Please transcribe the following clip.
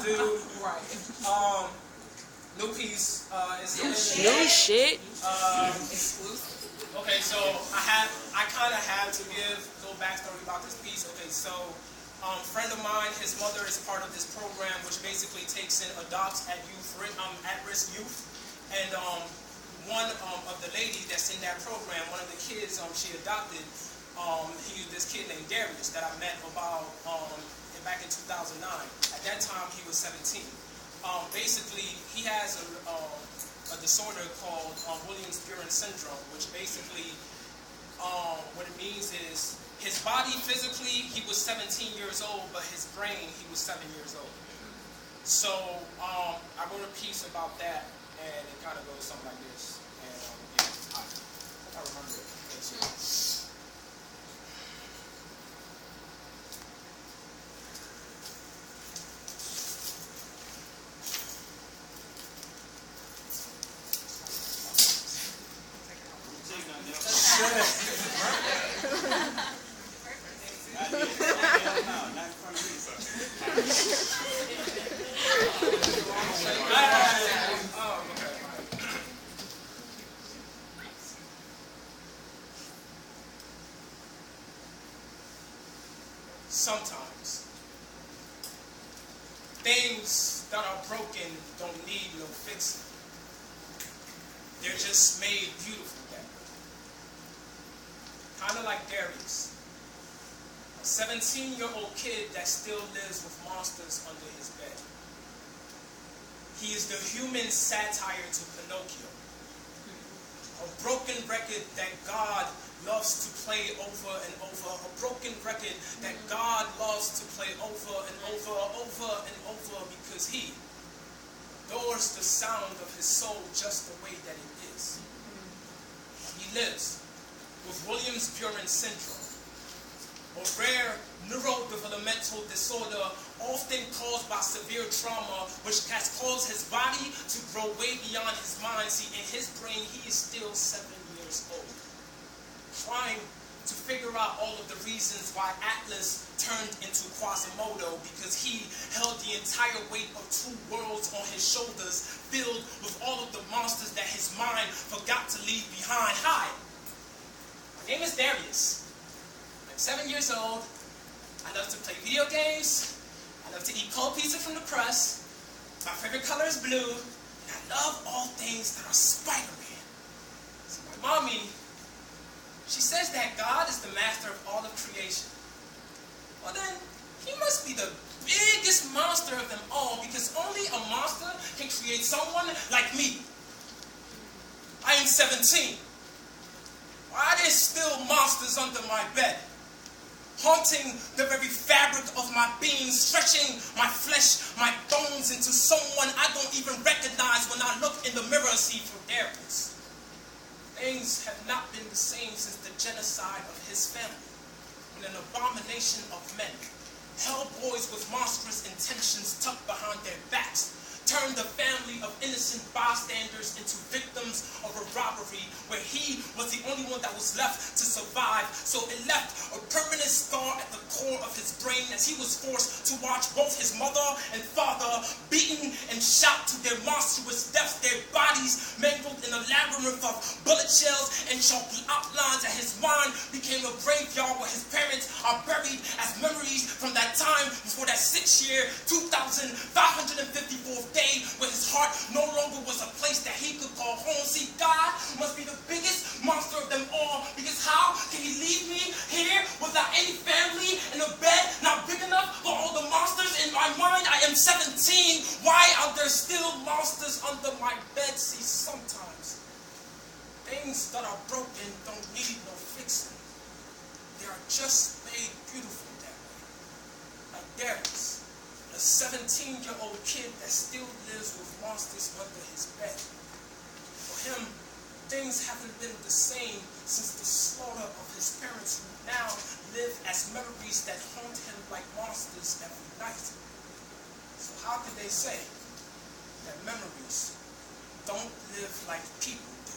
dude. Right. New piece. New shit. Okay, so I kind of had to give a little backstory about this piece. Okay, so friend of mine, his mother is part of this program, which basically takes in adopts at-risk youth, and one of the ladies that's in that program, one of the kids she adopted, this kid named Darius that I met about back in 2009. At that time, he was 17. Basically, he has a disorder called Williams-Buren syndrome, which basically, what it means is, his body physically, he was 17 years old, but his brain, he was 7 years old. So, I wrote a piece about that, and it kind of goes something like this. And, yeah, I remember it. Okay, so, sometimes things that are broken don't need no fixing. They're just made beautiful that way. Kind of like Darius, a 17-year-old kid that still lives with monsters under his bed. He is the human satire to Pinocchio, a broken record that God loves to play over and over, a broken record that God loves to play over and over and over, because he adores the sound of his soul just the way that it is. He lives with Williams-Buren syndrome, a rare neurodevelopmental disorder often caused by severe trauma, which has caused his body to grow way beyond his mind. See, in his brain, he is still 7 years old, trying to figure out all of the reasons why Atlas turned into Quasimodo, because he held the entire weight of 2 worlds on his shoulders, filled with all of the monsters that his mind forgot to leave behind. Hi, my name is Darius. I'm 7 years old. I love to play video games. I love to eat cold pizza from the crust. My favorite color is blue. And I love all things that are Spider-Man. So my mommy, she says that God is the master of all of creation. Well then, he must be the biggest monster of them all, because only a monster can create someone like me. I am 17. Why are there still monsters under my bed, haunting the very fabric of my being, stretching my flesh, my bones into someone I don't even recognize when I look in the mirror? See, for Darius, things have not been the same since the genocide of his family, when an abomination of men, hellboys with monstrous intentions tucked behind their backs, turned the family of innocent bystanders into victims of a robbery where he was the only one that was left to survive. So it left a permanent scar at the core of his brain as he was forced to watch both his mother and father beaten and shot to their monstrous deaths, their bodies mangled in a labyrinth of bullet shells and chalk outlines, and his mind became a graveyard where his parents are buried as memories from that time before that 6-year, 2,554th day, where his heart no longer was a place that he could call home. See, God must be the biggest monster of them all, because how can he leave me here without any family and a bed not big enough for all the monsters in my mind? I am 17. Why are there still monsters under my bed? See, sometimes things that are broken don't need no fixing. They are just made beautiful that way. Like Darius, a 17-year-old kid that still lives with monsters under his bed. For him, things haven't been the same since the slaughter of his parents, who now live as memories that haunt him like monsters every night. So how could they say that memories don't live like people do?